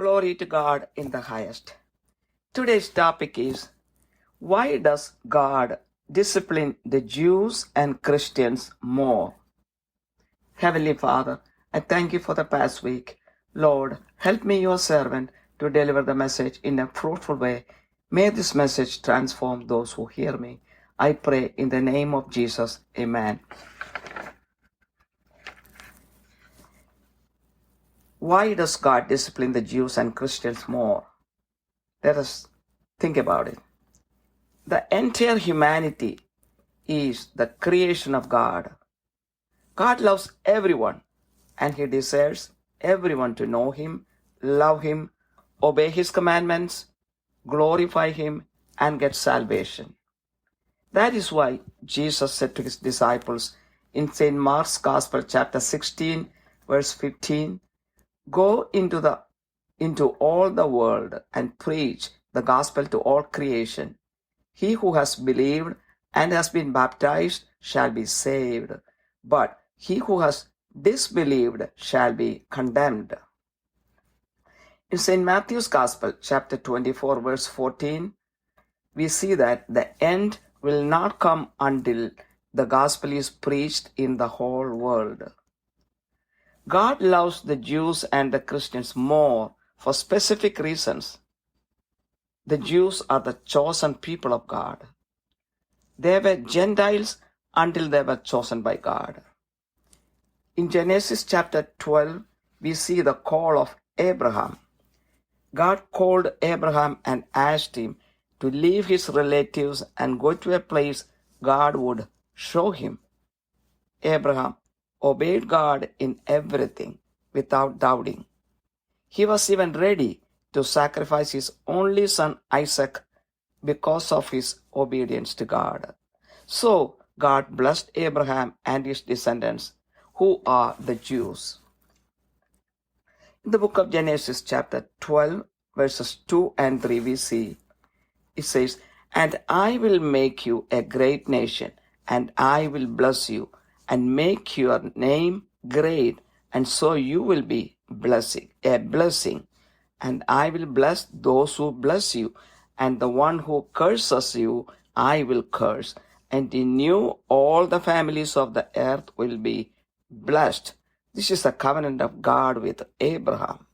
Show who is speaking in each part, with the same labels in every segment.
Speaker 1: Glory to God in the highest. Today's topic is, why does God discipline the Jews and Christians more? Heavenly Father, I thank you for the past week. Lord, help me, your servant, to deliver the message in a fruitful way. May this message transform those who hear me. I pray in the name of Jesus. Amen. Why does God discipline the Jews and Christians more? Let us think about it. The entire humanity is the creation of God. God loves everyone, and He desires everyone to know Him, love Him, obey His commandments, glorify Him, and get salvation. That is why Jesus said to His disciples in St. Mark's Gospel, chapter 16, verse 15, "Go into all the world and preach the gospel to all creation. He who has believed and has been baptized shall be saved, but he who has disbelieved shall be condemned." In St. Matthew's Gospel, chapter 24, verse 14, we see that the end will not come until the gospel is preached in the whole world. God loves the Jews and the Christians more for specific reasons. The Jews are the chosen people of God. They were Gentiles until they were chosen by God. In Genesis chapter 12, we see the call of Abraham. God called Abraham and asked him to leave his relatives and go to a place God would show him. Abraham obeyed God in everything without doubting. He was even ready to sacrifice his only son Isaac because of his obedience to God. So God blessed Abraham and his descendants, who are the Jews. In the book of Genesis chapter 12, verses 2 and 3, we see, it says, "And I will make you a great nation, and I will bless you, and make your name great, and so you will be a blessing. And I will bless those who bless you, and the one who curses you I will curse. And in you all the families of the earth will be blessed." This is the covenant of God with Abraham.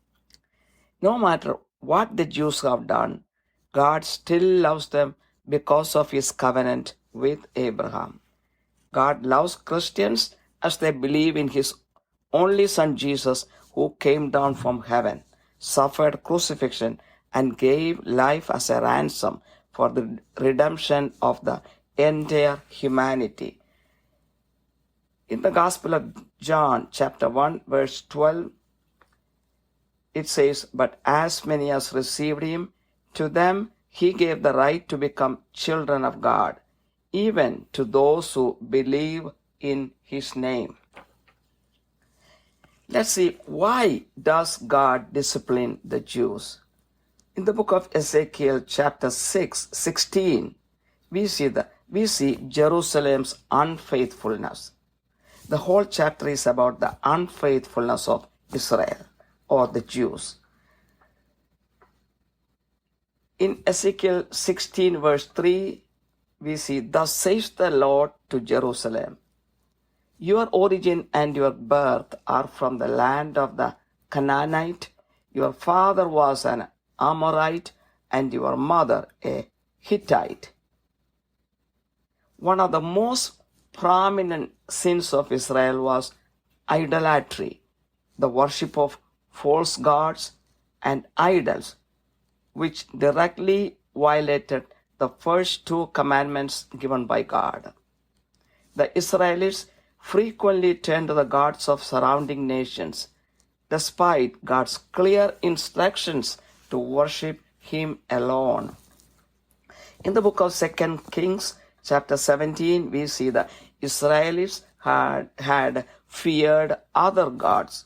Speaker 1: No matter what the Jews have done, God still loves them because of His covenant with Abraham. God loves Christians as they believe in His only Son Jesus, who came down from heaven, suffered crucifixion, and gave life as a ransom for the redemption of the entire humanity. In the Gospel of John, chapter 1, verse 12, it says, "But as many as received Him, to them He gave the right to become children of God, even to those who believe in His name." Let's see, why does God discipline the Jews? In the book of Ezekiel, chapter 16, we see Jerusalem's unfaithfulness. The whole chapter is about the unfaithfulness of Israel, or the Jews. In Ezekiel 16, verse 3, we see, "Thus says the Lord to Jerusalem, your origin and your birth are from the land of the Canaanite. Your father was an Amorite, and your mother a Hittite." One of the most prominent sins of Israel was idolatry, the worship of false gods and idols, which directly violated the first two commandments given by God. The Israelites frequently turned to the gods of surrounding nations, despite God's clear instructions to worship Him alone. In the book of 2 Kings, chapter 17, we see the Israelites had feared other gods.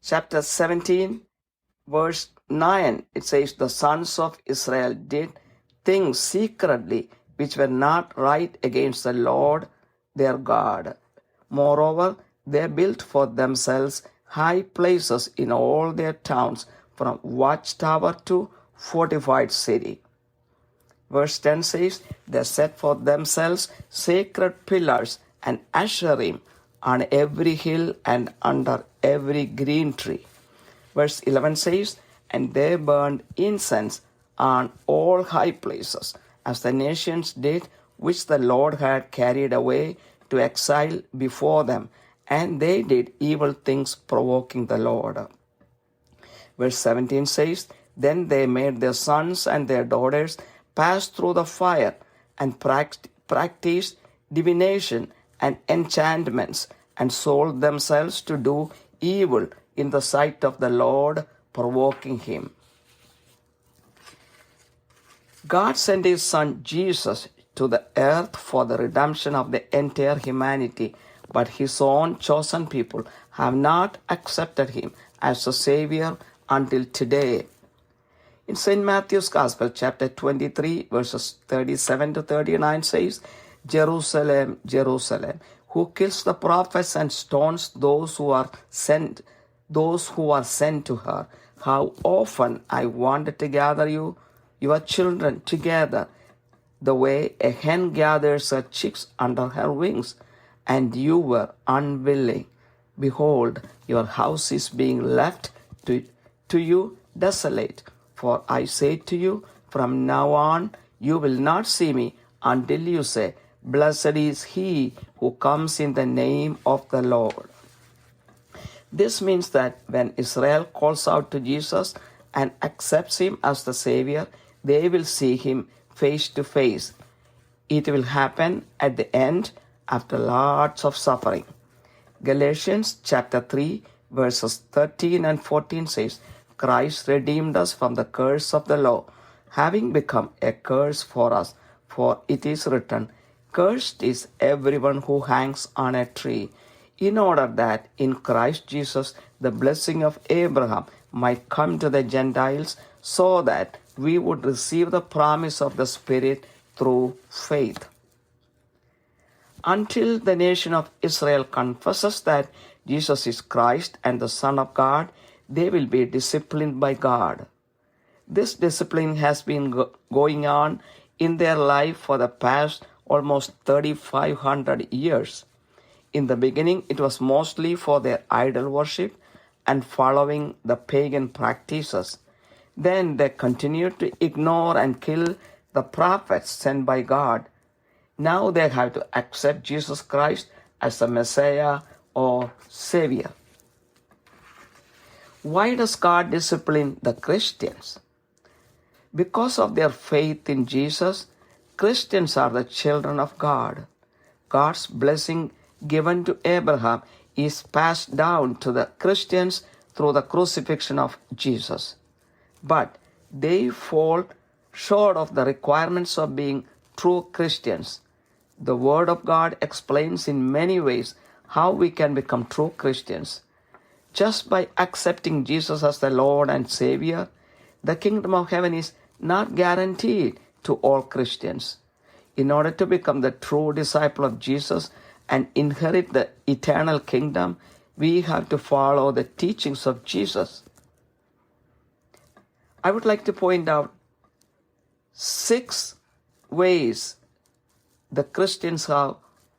Speaker 1: Chapter 17, verse 9, it says, "The sons of Israel did things secretly which were not right against the Lord their God. Moreover, they built for themselves high places in all their towns, from watchtower to fortified city. Verse 10 says, they set for themselves sacred pillars and asherim on every hill and under every green tree. Verse 11 says, and they burned incense on all high places, as the nations did, which the Lord had carried away to exile before them, and they did evil things, provoking the Lord. Verse 17 says, then they made their sons and their daughters pass through the fire and practiced divination and enchantments, and sold themselves to do evil in the sight of the Lord, provoking him. God sent his son Jesus to the earth for the redemption of the entire humanity, but his own chosen people have not accepted him as a Savior until today. In St. Matthew's Gospel, chapter 23, verses 37 to 39 says, Jerusalem, Jerusalem, who kills the prophets and stones those who are sent to her. How often I wanted to gather you, your children, together, the way a hen gathers her chicks under her wings, and you were unwilling. Behold, your house is being left to you desolate. For I say to you, from now on you will not see me until you say, blessed is he who comes in the name of the Lord. This means that when Israel calls out to Jesus and accepts him as the Savior, they will see him face to face. It will happen at the end after lots of suffering. Galatians chapter 3 verses 13 and 14 says, Christ redeemed us from the curse of the law, having become a curse for us. For it is written, cursed is everyone who hangs on a tree, in order that in Christ Jesus the blessing of Abraham might come to the Gentiles, so that we would receive the promise of the Spirit through faith. Until the nation of Israel confesses that Jesus is Christ and the Son of God, they will be disciplined by God. This discipline has been going on in their life for the past almost 3,500 years. In the beginning, it was mostly for their idol worship and following the pagan practices. Then they continued to ignore and kill the prophets sent by God. Now they have to accept Jesus Christ as the Messiah or Savior. Why does God discipline the Christians? Because of their faith in Jesus, Christians are the children of God. God's blessing given to Abraham is passed down to the Christians through the crucifixion of Jesus. But they fall short of the requirements of being true Christians. The Word of God explains in many ways how we can become true Christians. Just by accepting Jesus as the Lord and Savior, the kingdom of heaven is not guaranteed to all Christians. In order to become the true disciple of Jesus and inherit the eternal kingdom, we have to follow the teachings of Jesus. I would like to point out 6 ways the Christians have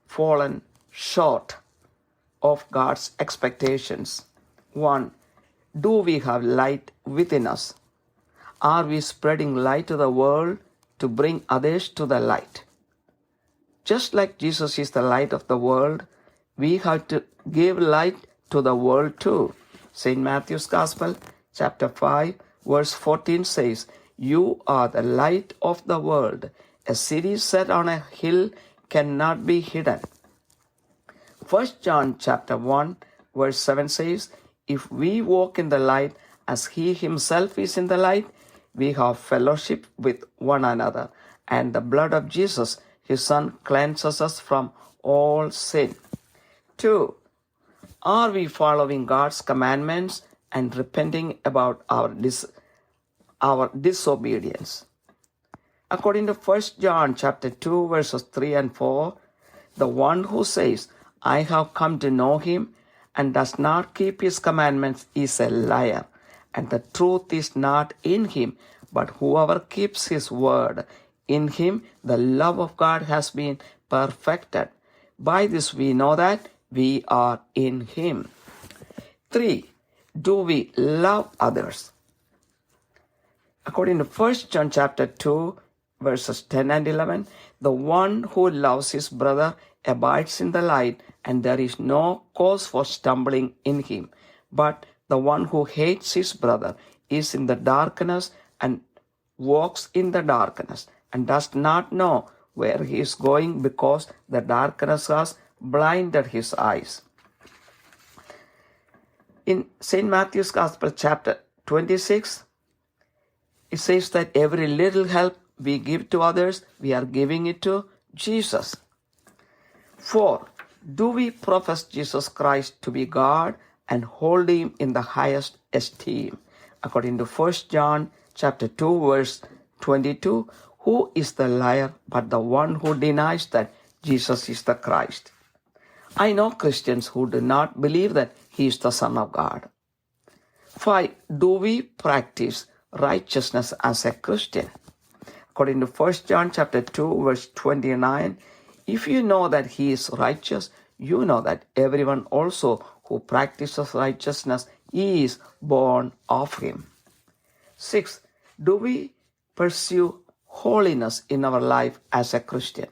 Speaker 1: fallen short of God's expectations. 1. Do we have light within us? Are we spreading light to the world to bring others to the light? Just like Jesus is the light of the world, we have to give light to the world too. St. Matthew's Gospel, chapter 5, verse 14 says, you are the light of the world. A city set on a hill cannot be hidden. 1 John chapter 1, verse 7 says, if we walk in the light as he himself is in the light, we have fellowship with one another, and the blood of Jesus, his Son, cleanses us from all sin. 2. Are we following God's commandments and repenting about our disobedience? According to 1 John chapter 2, verses 3 and 4, the one who says, I have come to know him and does not keep his commandments is a liar, and the truth is not in him. But whoever keeps his word, in him the love of God has been perfected. By this we know that we are in him. 3. Do we love others? According to 1 John chapter 2, verses 10 and 11, the one who loves his brother abides in the light, and there is no cause for stumbling in him. But the one who hates his brother is in the darkness and walks in the darkness, and does not know where he is going, because the darkness has blinded his eyes. In St. Matthew's Gospel chapter 26, it says that every little help we give to others, we are giving it to Jesus. 4. Do we profess Jesus Christ to be God and hold him in the highest esteem? According to 1 John chapter 2, verse 22, who is the liar but the one who denies that Jesus is the Christ? I know Christians who do not believe that he is the Son of God. 5. Do we practice righteousness as a Christian? According to 1 John chapter 2, verse 29, if you know that he is righteous, you know that everyone also who practices righteousness is born of him. 6. Do we pursue holiness in our life as a Christian?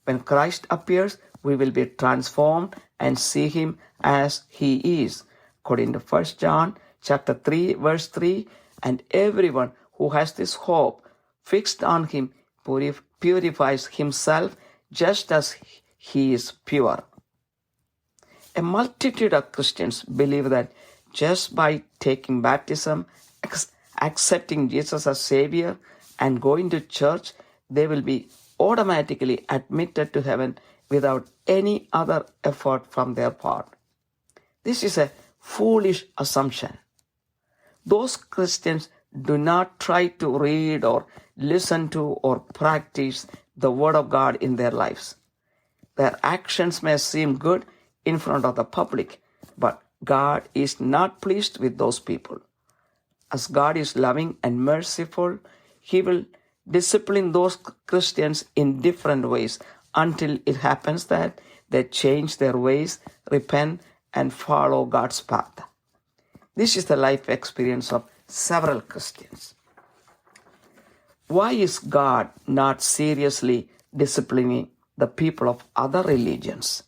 Speaker 1: When Christ appears, we will be transformed and see him as he is. According to 1 John chapter 3, verse 3, and everyone who has this hope fixed on him purifies himself just as he is pure. A multitude of Christians believe that just by taking baptism, accepting Jesus as Savior, and going to church, they will be automatically admitted to heaven without any other effort from their part. This is a foolish assumption. Those Christians do not try to read or listen to or practice the Word of God in their lives. Their actions may seem good in front of the public, but God is not pleased with those people. As God is loving and merciful, he will discipline those Christians in different ways until it happens that they change their ways, repent, and follow God's path. This is the life experience of several Christians. Why is God not seriously disciplining the people of other religions?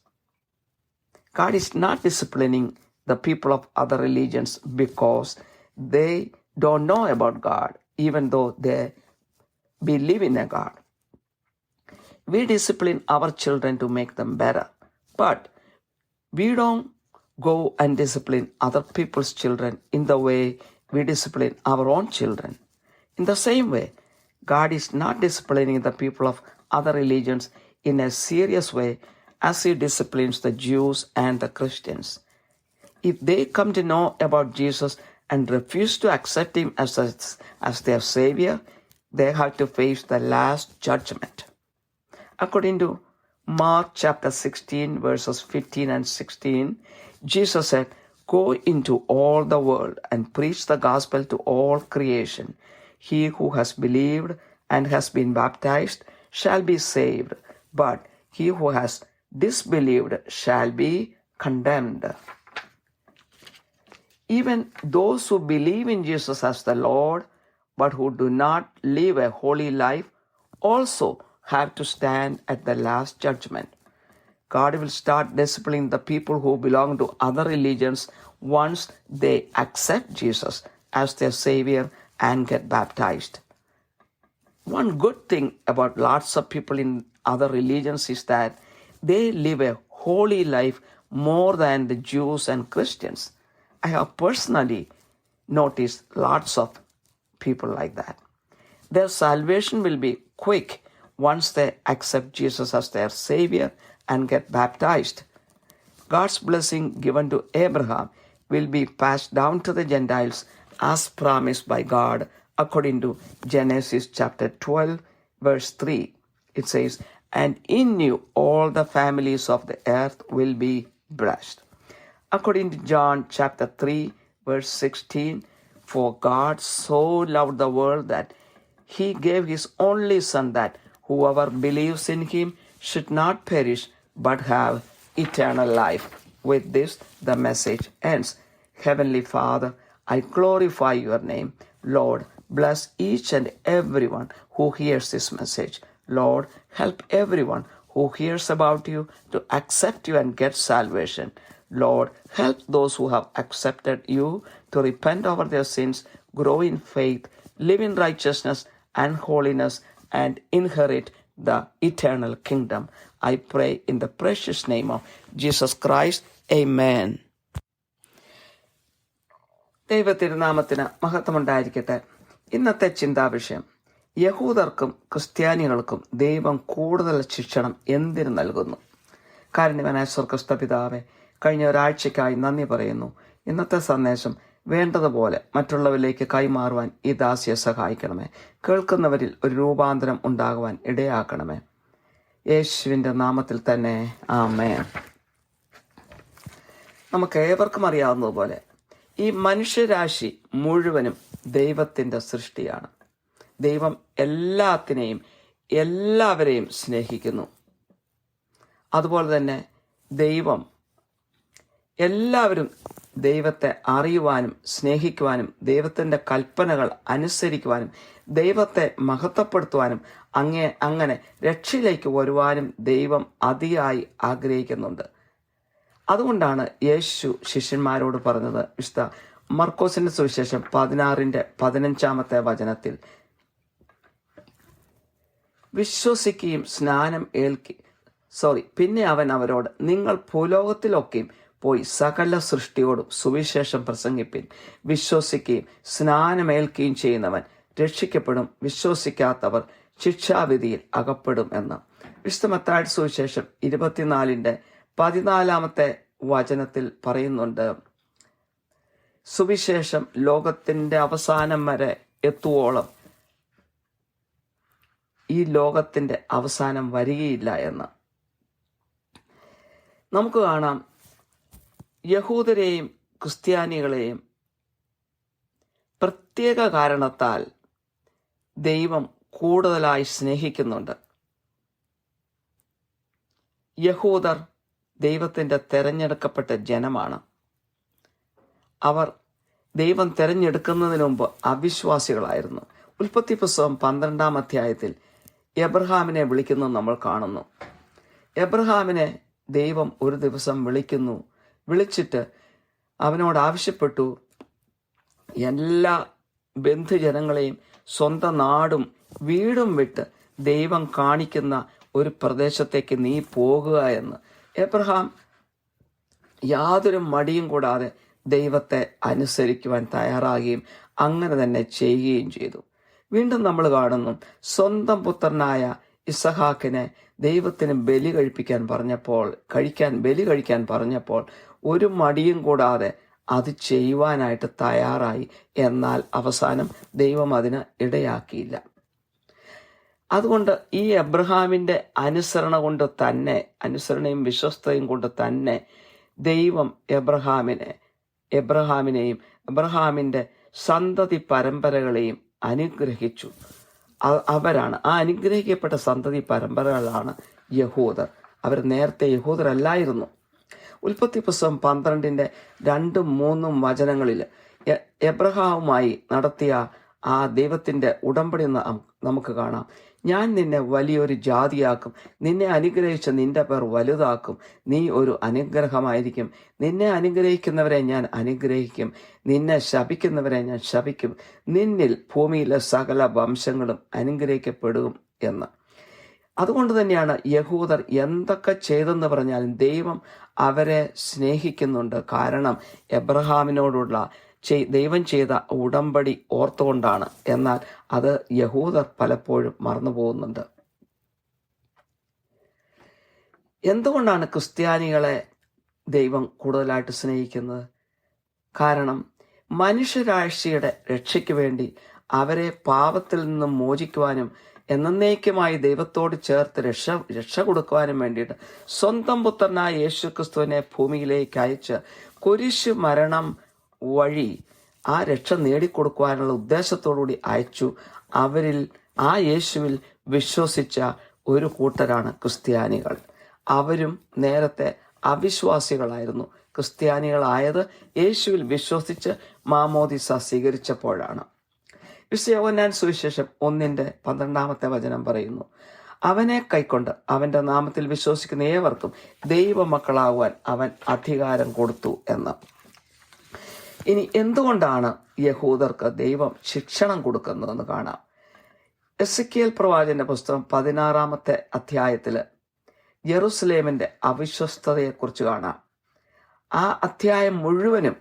Speaker 1: God is not disciplining the people of other religions because they don't know about God, even though they believe in a God. We discipline our children to make them better, but we don't go and discipline other people's children in the way we discipline our own children. In the same way, God is not disciplining the people of other religions in a serious way as he disciplines the Jews and the Christians. If they come to know about Jesus and refuse to accept him as their Savior, they have to face the last judgment. According to Mark chapter 16, verses 15 and 16, Jesus said, "Go into all the world and preach the gospel to all creation. He who has believed and has been baptized shall be saved, but he who has disbelieved shall be condemned." Even those who believe in Jesus as the Lord, but who do not live a holy life, also have to stand at the last judgment. God will start disciplining the people who belong to other religions once they accept Jesus as their Savior and get baptized. One good thing about lots of people in other religions is that they live a holy life more than the Jews and Christians. I have personally noticed lots of people like that. Their salvation will be quick once they accept Jesus as their Savior and get baptized. God's blessing given to Abraham will be passed down to the Gentiles as promised by God according to Genesis chapter 12, verse 3. It says, "And in you all the families of the earth will be blessed." According to John chapter 3, verse 16, for God so loved the world that he gave his only Son, that whoever believes in him should not perish but have eternal life. With this, the message ends. Heavenly Father, I glorify your name. Lord, bless each and everyone who hears this message. Lord, help everyone who hears about you to accept you and get salvation. Lord, help those who have accepted you to repent over their sins, grow in faith, live in righteousness and holiness, and inherit the eternal kingdom. I pray in the precious name of Jesus Christ. Amen. ദൈവത്തിരുനാമത്തിന് മഹത്വമുണ്ടായിരിക്കട്ടെ. ഇന്നത്തെ ചിന്താവിഷയം: യഹൂദർക്കും ക്രിസ്ത്യാനികൾക്കും ദൈവം കൂടുതൽ ശിക്ഷണം എന്തിനു നൽകുന്നു? കാരുണ്യവാനായ സ്വർഗ്ഗസ്ഥ പിതാവേ, കഴിഞ്ഞ ഒരാഴ്ചയ്ക്കായി നന്ദി പറയുന്നു. ഇന്നത്തെ സന്ദേശം വേണ്ടതുപോലെ മറ്റുള്ളവരിലേക്ക് കൈമാറുവാൻ ഈ ദാസിയെ സഹായിക്കണമേ. കേൾക്കുന്നവരിൽ ഒരു രൂപാന്തരം ഉണ്ടാകുവാൻ ഇടയാക്കണമേ. യേശുവിൻ്റെ നാമത്തിൽ തന്നെ ആമേൻ. നമുക്ക് ഏവർക്കും അറിയാവുന്നതുപോലെ ഈ മനുഷ്യരാശി മുഴുവനും ദൈവത്തിൻ്റെ സൃഷ്ടിയാണ്. ദൈവം എല്ലാവരെയും സ്നേഹിക്കുന്നു. അതുപോലെ തന്നെ എല്ലാവരും ദൈവത്തെ അറിയുവാനും സ്നേഹിക്കുവാനും ദൈവത്തിൻ്റെ കൽപ്പനകൾ അനുസരിക്കുവാനും ദൈവത്തെ മഹത്വപ്പെടുത്തുവാനും അങ്ങനെ രക്ഷയിലേക്ക് വരുവാനും ദൈവം അതിയായി ആഗ്രഹിക്കുന്നുണ്ട്. അതുകൊണ്ടാണ് യേശു ശിഷ്യന്മാരോട് പറഞ്ഞത്. വിശുദ്ധ മർക്കോസിന്റെ സുവിശേഷം 16:15 വിശ്വസിക്കുകയും പിന്നെ അവൻ അവരോട്, നിങ്ങൾ ഭൂലോകത്തിലൊക്കെയും പോയി സകല സൃഷ്ടിയോടും സുവിശേഷം പ്രസംഗിപ്പിൻ. വിശ്വസിക്കുകയും സ്നാനമേൽക്കുകയും ചെയ്യുന്നവൻ രക്ഷിക്കപ്പെടും, വിശ്വസിക്കാത്തവർ ശിക്ഷാവിധിയിൽ അകപ്പെടും എന്ന്. വിശുദ്ധ മത്തായിയുടെ സുവിശേഷം 24:14 പറയുന്നുണ്ട്, സുവിശേഷം ലോകത്തിന്റെ അവസാനം വരെ എത്തുവോളം ഈ ലോകത്തിന്റെ അവസാനം വരികയില്ല എന്ന്. നമുക്ക് കാണാം, യഹൂദരെയും ക്രിസ്ത്യാനികളെയും പ്രത്യേക കാരണത്താൽ ദൈവം കൂടുതലായി സ്നേഹിക്കുന്നുണ്ട്. യഹൂദർ ദൈവത്തിൻ്റെ തെരഞ്ഞെടുക്കപ്പെട്ട ജനമാണ്. അവർ ദൈവം തെരഞ്ഞെടുക്കുന്നതിന് മുമ്പ് അവിശ്വാസികളായിരുന്നു. ഉൽപ്പത്തി പുസ്തകം 12 എബ്രഹാമിനെ വിളിക്കുന്നത് നമ്മൾ കാണുന്നു. എബ്രഹാമിനെ ദൈവം ഒരു ദിവസം വിളിച്ചിട്ട് അവനോട് ആവശ്യപ്പെട്ടു, എല്ലാ ബന്ധുജനങ്ങളെയും സ്വന്തം നാടും വീടും വിട്ട് ദൈവം കാണിക്കുന്ന ഒരു പ്രദേശത്തേക്ക് നീ പോകുക എന്ന്. എബ്രഹാം യാതൊരു മടിയും കൂടാതെ ദൈവത്തെ അനുസരിക്കുവാൻ തയ്യാറാകുകയും അങ്ങനെ തന്നെ ചെയ്യുകയും ചെയ്തു. വീണ്ടും നമ്മൾ കാണുന്നു, സ്വന്തം പുത്രനായ ഇസഹാക്കിനെ ദൈവത്തിന് ബലി കഴിക്കാൻ പറഞ്ഞപ്പോൾ ഒരു മടിയും കൂടാതെ അത് ചെയ്യുവാനായിട്ട് തയ്യാറായി. എന്നാൽ അവസാനം ദൈവം അതിന് ഇടയാക്കിയില്ല. അതുകൊണ്ട് ഈ എബ്രഹാമിന്റെ അനുസരണയും വിശ്വസ്തയും കൊണ്ട് തന്നെ ദൈവം എബ്രഹാമിനെയും എബ്രഹാമിന്റെ സന്തതി പരമ്പരകളെയും അനുഗ്രഹിച്ചു. അവരാണ് ആ അനുഗ്രഹിക്കപ്പെട്ട സന്തതി പരമ്പരകളാണ് യഹൂദർ. അവർ നേരത്തെ യഹൂദരല്ലായിരുന്നു. ഉൽപ്പത്തി പുസ്തകം 12:2-3 എബ്രഹാമുമായി നടത്തിയ ആ ദൈവത്തിന്റെ ഉടമ്പടി നമുക്ക് കാണാം. ഞാൻ നിന്നെ വലിയൊരു ജാതിയാക്കും, നിന്നെ അനുഗ്രഹിച്ച നിന്റെ പേർ വലുതാക്കും, നീ ഒരു അനുഗ്രഹമായിരിക്കും, നിന്നെ അനുഗ്രഹിക്കുന്നവരെ ഞാൻ അനുഗ്രഹിക്കും, നിന്നെ ശപിക്കുന്നവരെ ഞാൻ ശപിക്കും, നിന്നിൽ ഭൂമിയിലെ സകല വംശങ്ങളും അനുഗ്രഹിക്കപ്പെടും എന്ന്. അതുകൊണ്ട് തന്നെയാണ് യഹൂദർ എന്തൊക്കെ ചെയ്തെന്ന് പറഞ്ഞാലും ദൈവം അവരെ സ്നേഹിക്കുന്നുണ്ട്. കാരണം എബ്രഹാമിനോടുള്ള ദൈവം ചെയ്ത ഉടമ്പടി ഓർത്തുകൊണ്ടാണ്. എന്നാൽ അത് യഹൂദർ പലപ്പോഴും മറന്നുപോകുന്നുണ്ട്. എന്തുകൊണ്ടാണ് ക്രിസ്ത്യാനികളെ ദൈവം കൂടുതലായിട്ട് സ്നേഹിക്കുന്നത്? കാരണം മനുഷ്യരാശിയുടെ രക്ഷയ്ക്ക് വേണ്ടി അവരെ പാപത്തിൽ നിന്നും മോചിക്കുവാനും എന്നേക്കുമായി ദൈവത്തോട് ചേർത്ത് രക്ഷ കൊടുക്കുവാനും വേണ്ടിയിട്ട് സ്വന്തം പുത്രനായ യേശുക്രിസ്തുവിനെ ഭൂമിയിലേക്ക് അയച്ച് കുരിശു മരണം വഴി ആ രക്ഷ നേടിക്കൊടുക്കുവാനുള്ള ഉദ്ദേശത്തോടുകൂടി അയച്ചു. അവരിൽ ആ യേശുവിൽ വിശ്വസിച്ച ഒരു കൂട്ടരാണ് ക്രിസ്ത്യാനികൾ. അവരും നേരത്തെ അവിശ്വാസികളായിരുന്നു. ക്രിസ്ത്യാനികളായത് യേശുവിൽ വിശ്വസിച്ച് മാമോദിസ സ്വീകരിച്ചപ്പോഴാണ്. യോഹന്നാൻ സുവിശേഷം 1:12 പറയുന്നു, അവനെ കൈക്കൊണ്ട് അവന്റെ നാമത്തിൽ വിശ്വസിക്കുന്ന ഏവർക്കും ദൈവമക്കളാകുവാൻ അവൻ അധികാരം കൊടുത്തു എന്ന്. ഇനി എന്തുകൊണ്ടാണ് യഹൂദർക്ക് ദൈവം ശിക്ഷണം കൊടുക്കുന്നതെന്ന് കാണാം. എസെക്കിയേൽ പ്രവാചകന്റെ പുസ്തകം 16 അധ്യായത്തില് യെറുസലേമിന്റെ അവിശ്വസ്തതയെക്കുറിച്ച് കാണാം. ആ അധ്യായം മുഴുവനും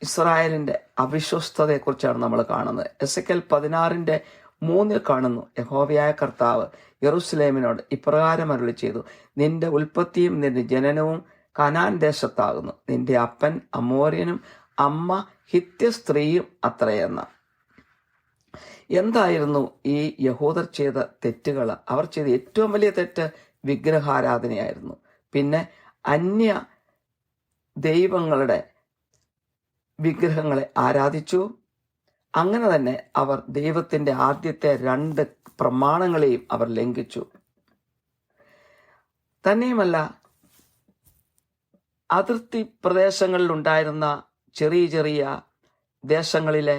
Speaker 1: ഇസ്രായേലിന്റെ അവിശ്വസ്തതയെക്കുറിച്ചാണ് നമ്മൾ കാണുന്നത്. എസെക്കിയേൽ 16:3 കാണുന്നു, യഹോവയായ കർത്താവ് യെറുസലേമിനോട് ഇപ്രകാരം അരുളി ചെയ്തു, നിന്റെ ഉൽപ്പത്തിയും നിന്റെ ജനനവും കനാൻ ദേശത്താകുന്നു, നിന്റെ അപ്പൻ അമോര്യനും അമ്മ ഹിത്യ സ്ത്രീയും അത്രയെന്ന്. എന്തായിരുന്നു ഈ യഹൂദർ ചെയ്ത തെറ്റുകൾ? അവർ ചെയ്ത ഏറ്റവും വലിയ തെറ്റ് വിഗ്രഹാരാധനയായിരുന്നു. പിന്നെ അന്യ ദൈവങ്ങളുടെ വിഗ്രഹങ്ങളെ ആരാധിച്ചു. അങ്ങനെ തന്നെ അവർ ദൈവത്തിന്റെ ആദ്യത്തെ 2 പ്രമാണങ്ങളെയും അവർ ലംഘിച്ചു. തന്നെയുമല്ല, അതിർത്തി പ്രദേശങ്ങളിലുണ്ടായിരുന്ന ചെറിയ ചെറിയ ദേശങ്ങളിലെ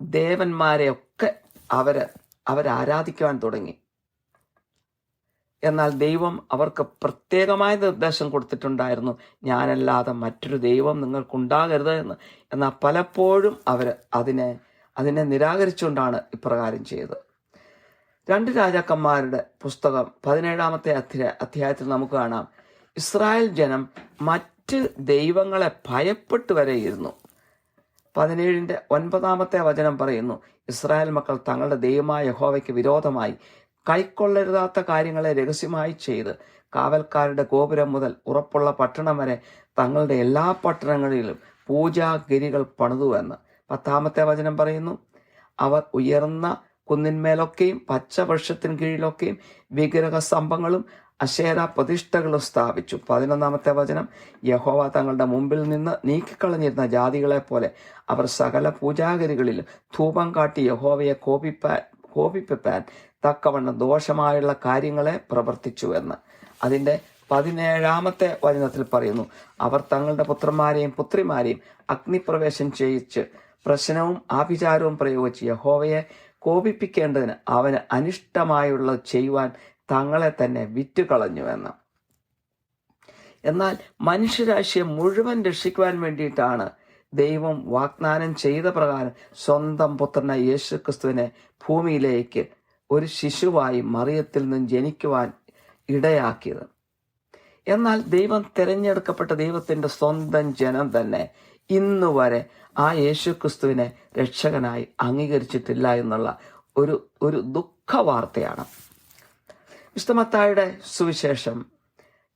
Speaker 1: ദേവന്മാരെയൊക്കെ അവരാരാധിക്കുവാൻ തുടങ്ങി. എന്നാൽ ദൈവം അവർക്ക് പ്രത്യേകമായ നിർദ്ദേശം കൊടുത്തിട്ടുണ്ടായിരുന്നു, ഞാനല്ലാതെ മറ്റൊരു ദൈവം നിങ്ങൾക്കുണ്ടാകരുത് എന്ന്. എന്നാൽ പലപ്പോഴും അവർ അതിനെ നിരാകരിച്ചുകൊണ്ടാണ് ഇപ്രകാരം ചെയ്തത്. 2 രാജാക്കന്മാരുടെ പുസ്തകം 17 അധ്യായത്തിൽ നമുക്ക് കാണാം, ഇസ്രായേൽ ജനം മറ്റ് ദൈവങ്ങളെ ഭയപ്പെട്ടു വരെയിരുന്നു. 17:9 പറയുന്നു, ഇസ്രായേൽ മക്കൾ തങ്ങളുടെ ദൈവമായ യഹോവയ്ക്ക് വിരോധമായി കൈക്കൊള്ളരുതാത്ത കാര്യങ്ങളെ രഹസ്യമായി ചെയ്ത് കാവൽക്കാരുടെ ഗോപുരം മുതൽ ഉറപ്പുള്ള പട്ടണം വരെ തങ്ങളുടെ എല്ലാ പട്ടണങ്ങളിലും പൂജാഗിരികൾ പണിതുവെന്ന്. 10 പറയുന്നു, അവർ ഉയർന്ന കുന്നിന്മേലൊക്കെയും പച്ചവൃക്ഷത്തിന് കീഴിലൊക്കെയും വിഗ്രഹ സ്തംഭങ്ങളും അശേര പ്രതിഷ്ഠകളും സ്ഥാപിച്ചു. 11 യഹോവ തങ്ങളുടെ മുമ്പിൽ നിന്ന് നീക്കിക്കളഞ്ഞിരുന്ന ജാതികളെ പോലെ അവർ സകല പൂജാഗിരികളിലും ധൂപം കാട്ടി യഹോവയെ കോപിപ്പിപ്പാൻ തക്കവണ്ണം ദോഷമായുള്ള കാര്യങ്ങളെ പ്രവർത്തിച്ചു എന്ന്. അതിൻ്റെ 17 പറയുന്നു, അവർ തങ്ങളുടെ പുത്രന്മാരെയും പുത്രിമാരെയും അഗ്നിപ്രവേശം ചെയ്യിച്ച് പ്രശ്നവും ആഭിചാരവും പ്രയോഗിച്ച് യഹോവയെ കോപിപ്പിക്കേണ്ടതിന് അവന് അനിഷ്ടമായുള്ളത് ചെയ്യുവാൻ തങ്ങളെ തന്നെ വിറ്റുകളഞ്ഞുവെന്ന്. എന്നാൽ മനുഷ്യരാശിയെ മുഴുവൻ രക്ഷിക്കുവാൻ വേണ്ടിയിട്ടാണ് ദൈവം വാഗ്ദാനം ചെയ്ത പ്രകാരം സ്വന്തം പുത്രനായ യേശുക്രിസ്തുവിനെ ഭൂമിയിലേക്ക് ഒരു ശിശുവായി മറിയത്തിൽ നിന്ന് ജനിക്കുവാൻ ഇടയാക്കിയത്. എന്നാൽ ദൈവം തിരഞ്ഞെടുക്കപ്പെട്ട ദൈവത്തിന്റെ സ്വന്തം ജനം തന്നെ ഇന്നുവരെ ആ യേശുക്രിസ്തുവിനെ രക്ഷകനായി അംഗീകരിച്ചിട്ടില്ല എന്നുള്ള ഒരു ദുഃഖവാർത്തയാണ്. വിശുദ്ധ മത്തായിയുടെ സുവിശേഷം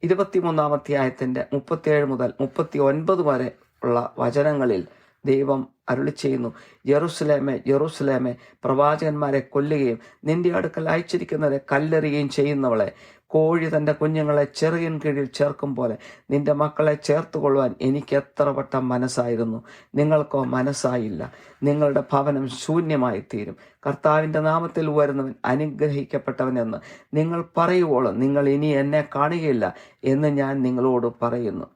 Speaker 1: 23 അധ്യായത്തിന്റെ 37 മുതൽ 39 വരെ ഉള്ള വചനങ്ങളിൽ ദൈവം അരുളി ചെയ്യുന്നു, യെറുസലേമേ യെറുസലേമേ, പ്രവാചകന്മാരെ കൊല്ലുകയും നിന്റെ അടുക്കൽ അയച്ചിരിക്കുന്നവരെ കല്ലെറിയുകയും ചെയ്യുന്നവളെ, കോഴി തൻ്റെ കുഞ്ഞുങ്ങളെ ചെറിയൻ കീഴിൽ ചേർക്കും പോലെ നിന്റെ മക്കളെ ചേർത്തുകൊള്ളുവാൻ എനിക്ക് എത്ര വട്ടം മനസ്സായിരുന്നു, നിങ്ങൾക്കോ മനസ്സായില്ല. നിങ്ങളുടെ ഭവനം ശൂന്യമായി തീരും. കർത്താവിൻ്റെ നാമത്തിൽ വരുന്നവൻ അനുഗ്രഹിക്കപ്പെട്ടവനെന്ന് നിങ്ങൾ പറയുവോളം നിങ്ങൾ ഇനി എന്നെ കാണുകയില്ല എന്ന് ഞാൻ നിങ്ങളോട് പറയുന്നു.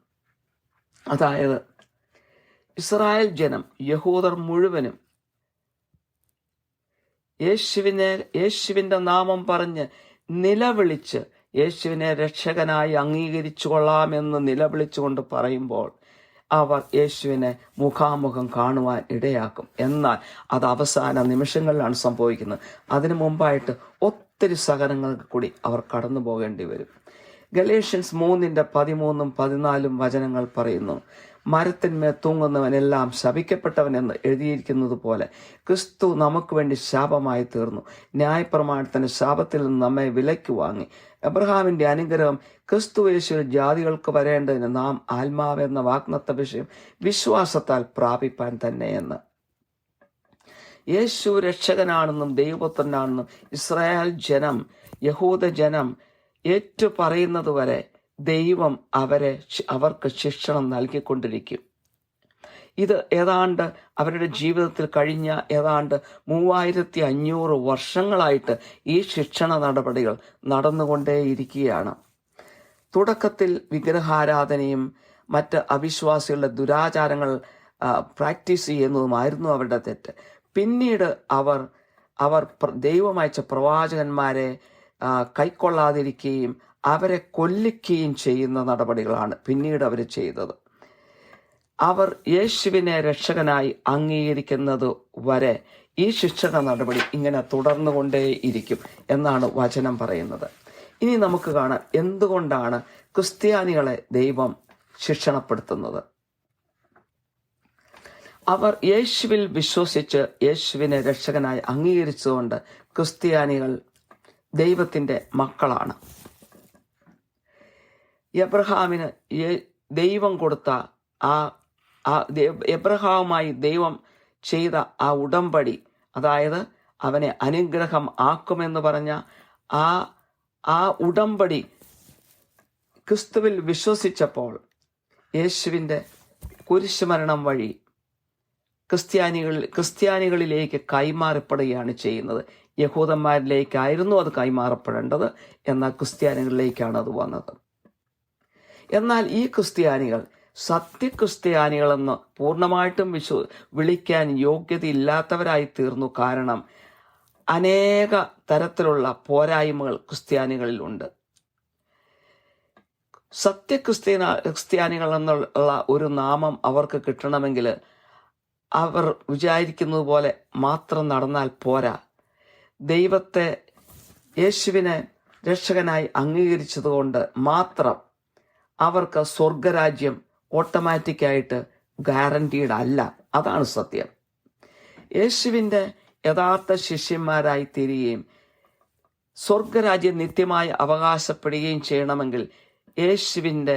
Speaker 1: അതായത് ഇസ്രായേൽ ജനം, യഹൂദർ മുഴുവനും യേശുവിൻ്റെ നാമം പറഞ്ഞ് നിലവിളിച്ച് യേശുവിനെ രക്ഷകനായി അംഗീകരിച്ചു കൊള്ളാമെന്ന് നിലവിളിച്ചുകൊണ്ട് പറയുമ്പോൾ അവർ യേശുവിനെ മുഖാമുഖം കാണുവാൻ ഇടയാക്കും. എന്നാൽ അത് അവസാന നിമിഷങ്ങളിലാണ് സംഭവിക്കുന്നത്. അതിനു മുമ്പായിട്ട് ഒത്തിരി സഹനങ്ങൾക്ക് കൂടി അവർ കടന്നു പോകേണ്ടി വരും. ഗലേഷ്യൻസ് 3:13-14 വചനങ്ങൾ പറയുന്നു, മരത്തിന്മേൽ തൂങ്ങുന്നവനെല്ലാം ശപിക്കപ്പെട്ടവൻ എന്ന് എഴുതിയിരിക്കുന്നത് പോലെ ക്രിസ്തു നമുക്ക് വേണ്ടി ശാപമായി തീർന്നു. ന്യായപ്രമാണത്തിന്റെ ശാപത്തിൽ നിന്ന് നമ്മെ വിലയ്ക്ക് വാങ്ങി. എബ്രഹാമിന്റെ അനുഗ്രഹം ക്രിസ്തു യേശുവിൽ ജാതികൾക്ക് വരേണ്ടതിന് നാം ആത്മാവെന്ന വാഗ്ദത്ത വിഷയം വിശ്വാസത്താൽ പ്രാപിപ്പാൻ തന്നെയെന്ന്. യേശു രക്ഷകനാണെന്നും ദൈവപുത്രനാണെന്നും ഇസ്രായേൽ ജനം, യഹൂദ ജനം ഏറ്റു പറയുന്നത് വരെ ദൈവം അവർക്ക് ശിക്ഷണം നൽകിക്കൊണ്ടിരിക്കും. ഇത് ഏതാണ്ട് അവരുടെ ജീവിതത്തിൽ കഴിഞ്ഞ ഏതാണ്ട് 3500 വർഷങ്ങളായിട്ട് ഈ ശിക്ഷണ നടപടികൾ നടന്നുകൊണ്ടേയിരിക്കുകയാണ്. തുടക്കത്തിൽ വിഗ്രഹാരാധനയും മറ്റ് അവിശ്വാസികളുടെ ദുരാചാരങ്ങൾ പ്രാക്ടീസ് ചെയ്യുന്നതുമായിരുന്നു അവരുടെ തെറ്റ്. പിന്നീട് അവർ ദൈവം അയച്ച പ്രവാചകന്മാരെ കൈക്കൊള്ളാതിരിക്കുകയും അവരെ കൊല്ലിക്കുകയും ചെയ്യുന്ന നടപടികളാണ് പിന്നീട് അവർ ചെയ്തത്. അവർ യേശുവിനെ രക്ഷകനായി അംഗീകരിക്കുന്നത് വരെ ഈ ശിക്ഷണ നടപടി ഇങ്ങനെ തുടർന്നുകൊണ്ടേയിരിക്കും എന്നാണ് വചനം പറയുന്നത്. ഇനി നമുക്ക് കാണാം എന്തുകൊണ്ടാണ് ക്രിസ്ത്യാനികളെ ദൈവം ശിക്ഷണപ്പെടുത്തുന്നത്. അവർ യേശുവിൽ വിശ്വസിച്ച് യേശുവിനെ രക്ഷകനായി അംഗീകരിച്ചുകൊണ്ട് ക്രിസ്ത്യാനികൾ ദൈവത്തിൻ്റെ മക്കളാണ്. എബ്രഹാമിന് ദൈവം കൊടുത്ത എബ്രഹാമുമായി ദൈവം ചെയ്ത ആ ഉടമ്പടി, അതായത് അവനെ അനുഗ്രഹം ആക്കുമെന്ന് പറഞ്ഞ ആ ഉടമ്പടി ക്രിസ്തുവിൽ വിശ്വസിച്ചപ്പോൾ യേശുവിൻ്റെ കുരിശുമരണം വഴി ക്രിസ്ത്യാനികളിലേക്ക് കൈമാറപ്പെടുകയാണ് ചെയ്യുന്നത്. യഹൂദന്മാരിലേക്കായിരുന്നു അത് കൈമാറപ്പെടേണ്ടത്, എന്നാൽ ക്രിസ്ത്യാനികളിലേക്കാണ് അത് വന്നത്. എന്നാൽ ഈ ക്രിസ്ത്യാനികൾ സത്യക്രിസ്ത്യാനികളെന്ന് പൂർണ്ണമായിട്ടും വിളിക്കാൻ യോഗ്യതയില്ലാത്തവരായി തീർന്നു. കാരണം അനേക തരത്തിലുള്ള പോരായ്മകൾ ക്രിസ്ത്യാനികളിലുണ്ട്. ക്രിസ്ത്യാനികൾ എന്നുള്ള ഒരു നാമം അവർക്ക് കിട്ടണമെങ്കിൽ അവർ വിചാരിക്കുന്നത് പോലെ മാത്രം നടന്നാൽ പോരാ. ദൈവത്തെ, യേശുവിനെ രക്ഷകനായി അംഗീകരിച്ചതുകൊണ്ട് മാത്രം അവർക്ക് സ്വർഗരാജ്യം ഓട്ടോമാറ്റിക്കായിട്ട് ഗ്യാരണ്ടീഡ് അല്ല. അതാണ് സത്യം. യേശുവിൻ്റെ യഥാർത്ഥ ശിഷ്യന്മാരായി തീരുകയും സ്വർഗരാജ്യം നിത്യമായി അവകാശപ്പെടുകയും ചെയ്യണമെങ്കിൽ യേശുവിൻ്റെ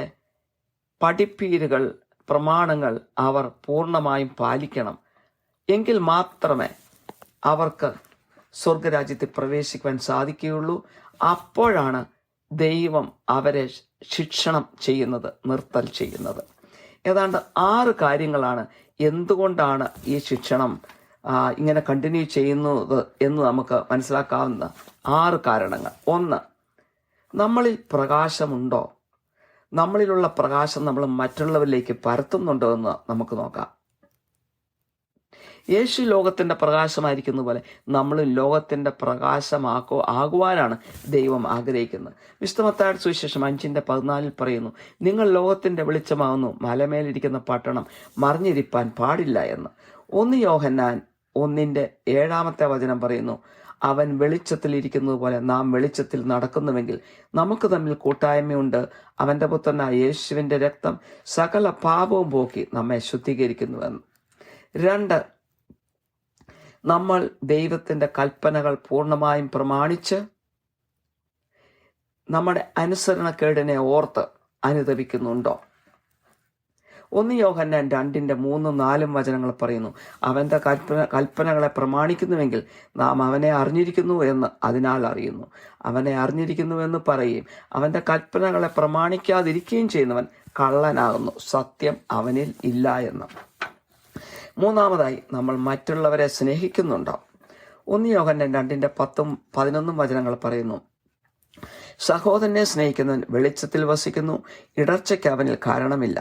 Speaker 1: പഠിപ്പീരുകൾ, പ്രമാണങ്ങൾ അവർ പൂർണ്ണമായും പാലിക്കണം. എങ്കിൽ മാത്രമേ അവർക്ക് സ്വർഗരാജ്യത്തിൽ പ്രവേശിക്കുവാൻ സാധിക്കുകയുള്ളൂ. അപ്പോഴാണ് ദൈവം അവരെ ശിക്ഷണം ചെയ്യുന്നത്, നിർത്തൽ ചെയ്യുന്നത്. ഏതാണ്ട് 6 കാര്യങ്ങളാണ് എന്തുകൊണ്ടാണ് ഈ ശിക്ഷണം ഇങ്ങനെ കണ്ടിന്യൂ ചെയ്യുന്നത് എന്ന് നമുക്ക് മനസ്സിലാക്കാവുന്ന 6 കാരണങ്ങൾ. 1, നമ്മളിൽ പ്രകാശമുണ്ടോ? നമ്മളിലുള്ള പ്രകാശം നമ്മൾ മറ്റുള്ളവരിലേക്ക് പരത്തുന്നുണ്ടോ എന്ന് നമുക്ക് നോക്കാം. യേശു ലോകത്തിന്റെ പ്രകാശമായിരിക്കുന്ന പോലെ നമ്മളും ലോകത്തിന്റെ ആകുവാനാണ് ദൈവം ആഗ്രഹിക്കുന്നത്. വിശുദ്ധ മത്തായിയുടെ സുവിശേഷം 5:14 പറയുന്നു, നിങ്ങൾ ലോകത്തിന്റെ വെളിച്ചമാകുന്നു, മലമേലിരിക്കുന്ന പട്ടണം മറിഞ്ഞിരിപ്പാൻ പാടില്ല എന്ന്. 1 യോഹന്നാൻ 1:7 പറയുന്നു, അവൻ വെളിച്ചത്തിൽ ഇരിക്കുന്നത് പോലെ നാം വെളിച്ചത്തിൽ നടക്കുന്നുവെങ്കിൽ നമുക്ക് തമ്മിൽ കൂട്ടായ്മയുണ്ട്. അവന്റെ പുത്രനായ യേശുവിന്റെ രക്തം സകല പാപവും പോക്കി നമ്മെ ശുദ്ധീകരിക്കുന്നുവെന്ന്. 2, നമ്മൾ ദൈവത്തിന്റെ കൽപ്പനകൾ പൂർണ്ണമായും പ്രമാണിച്ച് നമ്മുടെ അനുസരണക്കേടിനെ ഓർത്ത് അനുതപിക്കുന്നുണ്ടോ? 1 യോഹന്നാൻ 2:3-4 പറയുന്നു, അവന്റെ കൽപ്പനകളെ പ്രമാണിക്കുന്നുവെങ്കിൽ നാം അവനെ അറിഞ്ഞിരിക്കുന്നു എന്ന് അതിനാൽ അറിയുന്നു. അവനെ അറിഞ്ഞിരിക്കുന്നുവെന്ന് പറയുകയും അവന്റെ കൽപ്പനകളെ പ്രമാണിക്കാതിരിക്കുകയും ചെയ്യുന്നവൻ കള്ളനാകുന്നു, സത്യം അവനിൽ ഇല്ല എന്ന്. 3, നമ്മൾ മറ്റുള്ളവരെ സ്നേഹിക്കുന്നുണ്ടോ? 1 യോഹന്നാൻ 2:10-11 പറയുന്നു, സഹോദരനെ സ്നേഹിക്കുന്നവൻ വെളിച്ചത്തിൽ വസിക്കുന്നു, ഇടർച്ചയ്ക്ക് അവനിൽ കാരണമില്ല.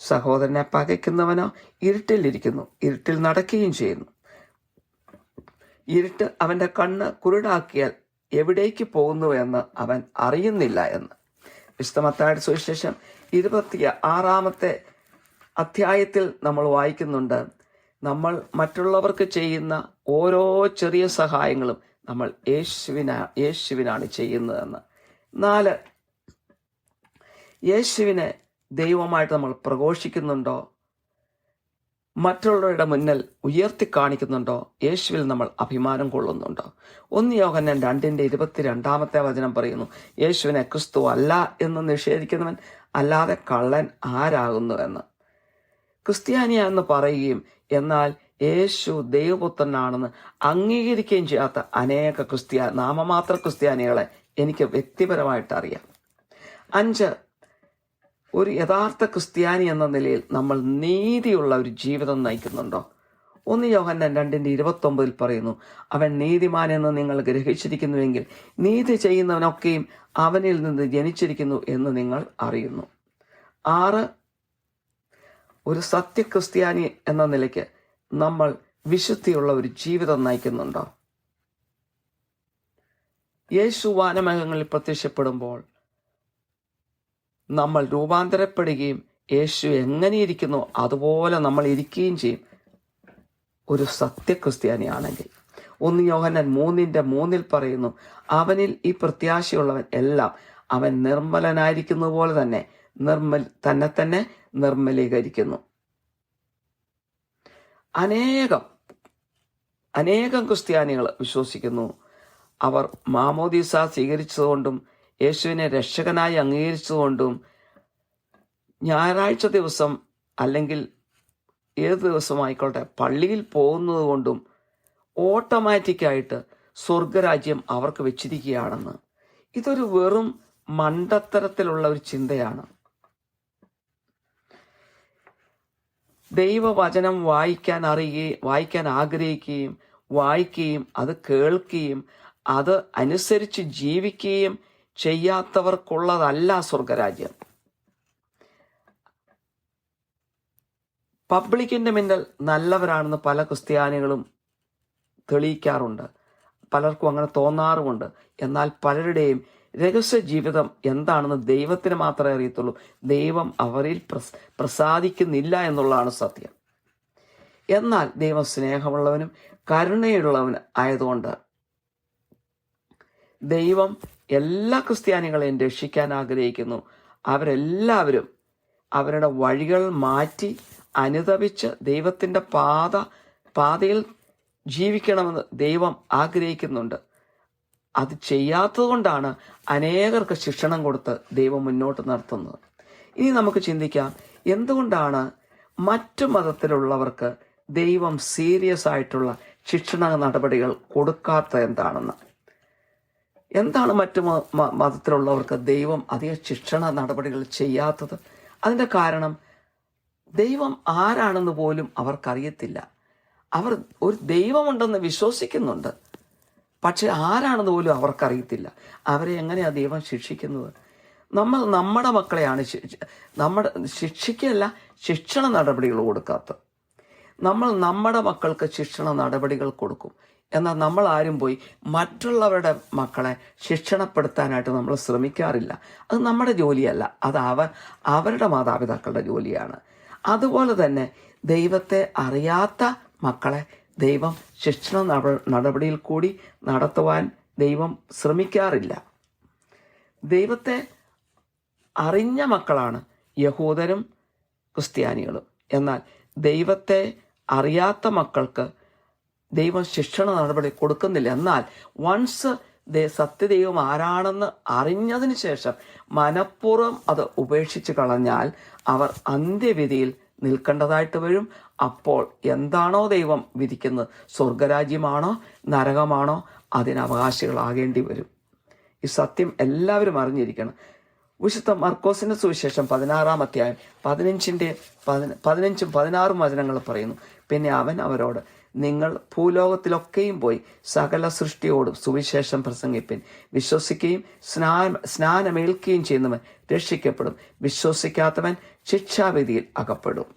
Speaker 1: സഹോദരനെ പകയ്ക്കുന്നവനോ ഇരുട്ടിലിരിക്കുന്നു, ഇരുട്ടിൽ നടക്കുകയും ചെയ്യുന്നു. ഇരുട്ട് അവന്റെ കണ്ണ് കുരുടാക്കിയാൽ എവിടേക്ക് പോകുന്നു എന്ന് അവൻ അറിയുന്നില്ല എന്ന്. വിശുദ്ധ മത്തായിയുടെ സുവിശേഷം 26 നമ്മൾ വായിക്കുന്നുണ്ട്, നമ്മൾ മറ്റുള്ളവർക്ക് ചെയ്യുന്ന ഓരോ ചെറിയ സഹായങ്ങളും നമ്മൾ യേശുവിനാണ് ചെയ്യുന്നതെന്ന്. 4, യേശുവിനെ ദൈവമായിട്ട് നമ്മൾ പ്രഘോഷിക്കുന്നുണ്ടോ? മറ്റുള്ളവരുടെ മുന്നിൽ ഉയർത്തി കാണിക്കുന്നുണ്ടോ? യേശുവിൽ നമ്മൾ അഭിമാനം കൊള്ളുന്നുണ്ടോ? 1 യോഹന്നാൻ 2:22 പറയുന്നു, യേശുവിനെ ക്രിസ്തു അല്ല എന്ന് നിഷേധിക്കുന്നവൻ അല്ലാതെ കള്ളൻ ആരാകുന്നു എന്ന്. ക്രിസ്ത്യാനിയ എന്ന് പറയുകയും എന്നാൽ യേശു ദൈവപുത്രനാണെന്ന് അംഗീകരിക്കുകയും ചെയ്യാത്ത അനേക നാമമാത്ര ക്രിസ്ത്യാനികളെ എനിക്ക് വ്യക്തിപരമായിട്ട് അറിയാം. 5, ഒരു യഥാർത്ഥ ക്രിസ്ത്യാനി എന്ന നിലയിൽ നമ്മൾ നീതിയുള്ള ഒരു ജീവിതം നയിക്കുന്നുണ്ടോ? 1 യോഹന്നാൻ 2:29 പറയുന്നു, അവൻ നീതിമാനെന്ന് നിങ്ങൾ ഗ്രഹിച്ചിരിക്കുന്നുവെങ്കിൽ നീതി ചെയ്യുന്നവനൊക്കെയും അവനിൽ നിന്ന് ജനിച്ചിരിക്കുന്നു എന്ന് നിങ്ങൾ അറിയുന്നു. 6, ഒരു സത്യക്രിസ്ത്യാനി എന്ന നിലയ്ക്ക് നമ്മൾ വിശുദ്ധിയുള്ള ഒരു ജീവിതം നയിക്കുന്നുണ്ടോ? യേശു വാനമേഘങ്ങളിൽ പ്രത്യക്ഷപ്പെടുമ്പോൾ നമ്മൾ രൂപാന്തരപ്പെടുകയും യേശു എങ്ങനെയിരിക്കുന്നു അതുപോലെ നമ്മൾ ഇരിക്കുകയും ചെയ്യും ഒരു സത്യക്രിസ്ത്യാനിയാണെങ്കിൽ. 1 യോഹന്നാൻ 3:3 പറയുന്നു, അവനിൽ ഈ പ്രത്യാശയുള്ളവൻ എല്ലാം അവൻ നിർമ്മലനായിരിക്കുന്നത് പോലെ തന്നെ തന്നെ നിർമ്മലീകരിക്കുന്നു. അനേകം ക്രിസ്ത്യാനികൾ വിശ്വസിക്കുന്നു അവർ മാമോദീസ സ്വീകരിച്ചതുകൊണ്ടും യേശുവിനെ രക്ഷകനായി അംഗീകരിച്ചതുകൊണ്ടും ഞായറാഴ്ച ദിവസം അല്ലെങ്കിൽ ഏത് ദിവസമായിക്കോട്ടെ പള്ളിയിൽ പോകുന്നത് കൊണ്ടും ഓട്ടോമാറ്റിക്കായിട്ട് സ്വർഗരാജ്യം അവർക്ക് വെച്ചിരിക്കുകയാണെന്ന്. ഇതൊരു വെറും മണ്ടത്തരത്തിലുള്ള ഒരു ചിന്തയാണ്. ദൈവവചനം വായിക്കാൻ ആഗ്രഹിക്കുകയും വായിക്കുകയും അത് കേൾക്കുകയും അത് അനുസരിച്ച് ജീവിക്കുകയും ചെയ്യാത്തവർക്കുള്ളതല്ല സ്വർഗരാജ്യം. പബ്ലിക്കിന്റെ മുന്നിൽ നല്ലവരാണെന്ന് പല ക്രിസ്ത്യാനികളും തെളിയിക്കാറുണ്ട്, പലർക്കും അങ്ങനെ തോന്നാറുമുണ്ട്. എന്നാൽ പലരുടെയും രഹസ്യ ജീവിതം എന്താണെന്ന് ദൈവത്തിന് മാത്രമേ അറിയത്തുള്ളൂ. ദൈവം അവരിൽ പ്രസാദിക്കുന്നില്ല എന്നുള്ളതാണ് സത്യം. എന്നാൽ ദൈവം സ്നേഹമുള്ളവനും കരുണയുള്ളവനും ആയതുകൊണ്ട് ദൈവം എല്ലാ ക്രിസ്ത്യാനികളെയും രക്ഷിക്കാൻ ആഗ്രഹിക്കുന്നു. അവരെല്ലാവരും അവരുടെ വഴികൾ മാറ്റി അനുതപിച്ച് ദൈവത്തിൻ്റെ പാതയിൽ ജീവിക്കണമെന്ന് ദൈവം ആഗ്രഹിക്കുന്നുണ്ട്. അത് ചെയ്യാത്തത് കൊണ്ടാണ് അനേകർക്ക് ശിക്ഷണം കൊടുത്ത് ദൈവം മുന്നോട്ട് നടത്തുന്നത്. ഇനി നമുക്ക് ചിന്തിക്കാം, എന്തുകൊണ്ടാണ് മറ്റു മതത്തിലുള്ളവർക്ക് ദൈവം സീരിയസ് ആയിട്ടുള്ള ശിക്ഷണ നടപടികൾ കൊടുക്കാത്തത് എന്താണ് മറ്റു മതത്തിലുള്ളവർക്ക് ദൈവം അധികം ശിക്ഷണ നടപടികൾ ചെയ്യാത്തത്? അതിൻ്റെ കാരണം ദൈവം ആരാണെന്ന് പോലും അവർക്കറിയത്തില്ല. അവർ ഒരു ദൈവമുണ്ടെന്ന് വിശ്വസിക്കുന്നുണ്ട്, പക്ഷെ ആരാണെന്ന് പോലും അവർക്കറിയത്തില്ല. അവരെ എങ്ങനെയാണ് ദൈവം ശിക്ഷിക്കുന്നത്? നമ്മുടെ മക്കളെയാണ് ശിക്ഷിക്കല്ല, ശിക്ഷണ നടപടികൾ കൊടുക്കാത്തത്. നമ്മുടെ മക്കൾക്ക് ശിക്ഷണ നടപടികൾ കൊടുക്കും, എന്നാൽ നമ്മൾ ആരും പോയി മറ്റുള്ളവരുടെ മക്കളെ ശിക്ഷണപ്പെടുത്താനായിട്ട് നമ്മൾ ശ്രമിക്കാറില്ല. അത് നമ്മുടെ ജോലിയല്ല, അത് അവരുടെ മാതാപിതാക്കളുടെ ജോലിയാണ്. അതുപോലെ തന്നെ ദൈവത്തെ അറിയാത്ത മക്കളെ ദൈവം ശിക്ഷണ നടപടിയിൽ കൂടി നടത്തുവാൻ ദൈവം ശ്രമിക്കാറില്ല. ദൈവത്തെ അറിഞ്ഞ മക്കളാണ് യഹൂദരും ക്രിസ്ത്യാനികളും. എന്നാൽ ദൈവത്തെ അറിയാത്ത മക്കൾക്ക് ദൈവം ശിക്ഷണ നടപടി കൊടുക്കുന്നില്ല. എന്നാൽ വൺസ് സത്യദൈവം ആരാണെന്ന് അറിഞ്ഞതിന് ശേഷം മനഃപൂർവ്വം അത് ഉപേക്ഷിച്ച് കളഞ്ഞാൽ അവർ അന്ത്യവിധിയിൽ നിൽക്കേണ്ടതായിട്ട് വരും. അപ്പോൾ എന്താണോ ദൈവം വിധിക്കുന്നത്, സ്വർഗരാജ്യമാണോ നരകമാണോ, അതിന് അവകാശികളാകേണ്ടി വരും. ഈ സത്യം എല്ലാവരും അറിഞ്ഞിരിക്കണം. വിശുദ്ധ മർക്കോസിന്റെ സുവിശേഷം 16-ാം അധ്യായം 15-ഉം 16-ഉം വചനങ്ങൾ പറയുന്നു, പിന്നെ അവൻ അവരോട്, നിങ്ങൾ ഭൂലോകത്തിലൊക്കെയും പോയി സകല സൃഷ്ടിയോടും സുവിശേഷം പ്രസംഗിപ്പിൻ. വിശ്വസിക്കുകയും സ്നാനമേൽക്കുകയും ചെയ്യുന്നവൻ രക്ഷിക്കപ്പെടും, വിശ്വസിക്കാത്തവൻ ശിക്ഷാവിധിയിൽ അകപ്പെടും.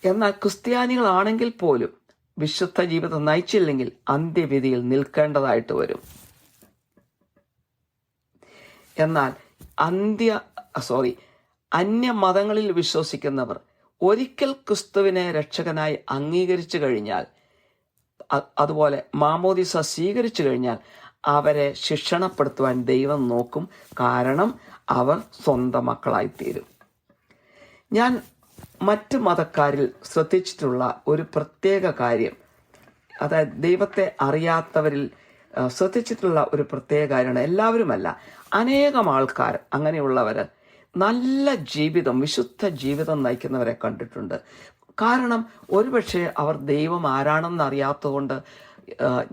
Speaker 1: എന്നാൽ ക്രിസ്ത്യാനികളാണെങ്കിൽ പോലും വിശുദ്ധ ജീവിതം നയിച്ചില്ലെങ്കിൽ അന്ത്യവിധിയിൽ നിൽക്കേണ്ടതായിട്ട് വരും. എന്നാൽ അന്യമതങ്ങളിൽ വിശ്വസിക്കുന്നവർ ഒരിക്കൽ ക്രിസ്തുവിനെ രക്ഷകനായി അംഗീകരിച്ചു കഴിഞ്ഞാൽ, അതുപോലെ മാമോദിസ സ്വീകരിച്ചു കഴിഞ്ഞാൽ അവരെ ശിക്ഷണപ്പെടുത്തുവാൻ ദൈവം നോക്കും. കാരണം അവർ സ്വന്തം മക്കളായിത്തീരും. ഞാൻ മറ്റു മതക്കാരിൽ ശ്രദ്ധിച്ചിട്ടുള്ള ഒരു പ്രത്യേക കാര്യം, അതായത് ദൈവത്തെ അറിയാത്തവരിൽ ശ്രദ്ധിച്ചിട്ടുള്ള ഒരു പ്രത്യേക കാര്യമാണ്, എല്ലാവരുമല്ല, അനേകം ആൾക്കാർ അങ്ങനെയുള്ളവർ നല്ല ജീവിതം, വിശുദ്ധ ജീവിതം നയിക്കുന്നവരെ കണ്ടിട്ടുണ്ട്. കാരണം ഒരുപക്ഷെ അവർ ദൈവം ആരാണെന്ന് അറിയാത്തതുകൊണ്ട്,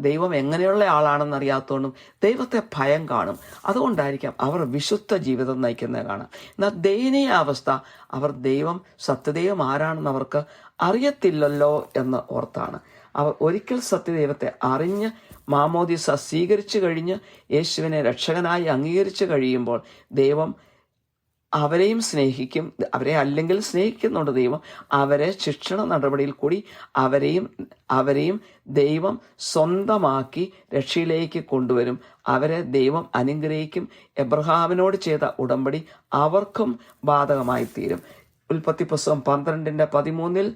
Speaker 1: ദൈവം എങ്ങനെയുള്ള ആളാണെന്ന് അറിയാത്തതുകൊണ്ടും ദൈവത്തെ ഭയം കാണും. അതുകൊണ്ടായിരിക്കാം അവർ വിശുദ്ധ ജീവിതം നയിക്കുന്നത് കാണാം. എന്നാൽ ദയനീയ അവസ്ഥ, അവർ ദൈവം സത്യദൈവം ആരാണെന്ന് അവർക്ക് അറിയത്തില്ലല്ലോ എന്ന് ഓർത്താണ്. അവർ ഒരിക്കൽ സത്യദൈവത്തെ അറിഞ്ഞ് മാമോദീസ സ്വീകരിച്ചു കഴിഞ്ഞ് യേശുവിനെ രക്ഷകനായി അംഗീകരിച്ചു കഴിയുമ്പോൾ ദൈവം അവരെയും സ്നേഹിക്കും. അവരെ അല്ലെങ്കിൽ സ്നേഹിക്കുന്നുണ്ട് ദൈവം. അവരെ ശിക്ഷണ നടപടിയിൽ കൂടി അവരെയും ദൈവം സ്വന്തമാക്കി രക്ഷയിലേക്ക് കൊണ്ടുവരും. അവരെ ദൈവം അനുഗ്രഹിക്കും. എബ്രഹാമിനോട് ചെയ്ത ഉടമ്പടി അവർക്കും ബാധകമായി തീരും. ഉൽപ്പത്തി പുസ്തകം 12:13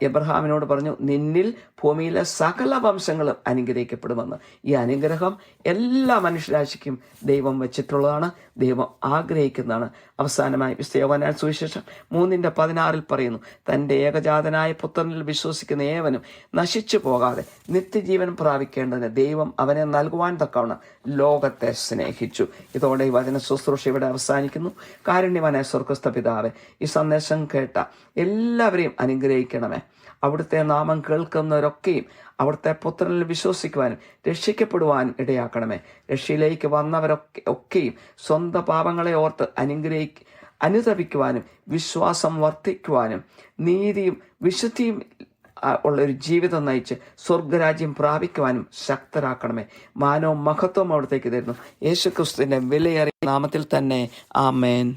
Speaker 1: എബ്രഹാമിനോട് പറഞ്ഞു, നിന്നിൽ ഭൂമിയിലെ സകല വംശങ്ങളും അനുഗ്രഹിക്കപ്പെടുമെന്ന്. ഈ അനുഗ്രഹം എല്ലാ മനുഷ്യരാശിക്കും ദൈവം വെച്ചിട്ടുള്ളതാണ്, ദൈവം ആഗ്രഹിക്കുന്നതാണ്. അവസാനമായി യോഹന്നാൻ സുവിശേഷം 3:16 പറയുന്നു, തൻ്റെ ഏകജാതനായ പുത്രനിൽ വിശ്വസിക്കുന്ന ഏവനും നശിച്ചു പോകാതെ നിത്യജീവൻ പ്രാപിക്കേണ്ടതിന് ദൈവം അവനെ നൽകുവാൻ തക്കവണ്ണം ലോകത്തെ സ്നേഹിച്ചു. ഇതോടെ ഈ വചന ശുശ്രൂഷ ഇവിടെ അവസാനിക്കുന്നു. കാരുണ്യവാനായ സ്വർഗ്ഗസ്ഥ പിതാവേ, ഈ സന്ദേശം കേട്ട എല്ലാവരെയും അനുഗ്രഹിക്കണമേ. അവിടുത്തെ നാമം കേൾക്കുന്നവരൊക്കെയും അവിടുത്തെ പുത്രനിൽ വിശ്വസിക്കുവാനും രക്ഷിക്കപ്പെടുവാനും ഇടയാക്കണമേ. രക്ഷയിലേക്ക് വന്നവരൊക്കെയും സ്വന്തം പാപങ്ങളെ ഓർത്ത് അനുതപിക്കുവാനും വിശ്വാസം വർദ്ധിക്കുവാനും നീതിയും വിശുദ്ധിയും ഉള്ളൊരു ജീവിതം നയിച്ച് സ്വർഗരാജ്യം പ്രാപിക്കുവാനും ശക്തരാക്കണമേ. മാനവും മഹത്വവും അവിടത്തേക്ക് തരുന്നു. യേശുക്രിസ്തുവിന്റെ വിലയേറിയ നാമത്തിൽ തന്നെ. ആമേൻ.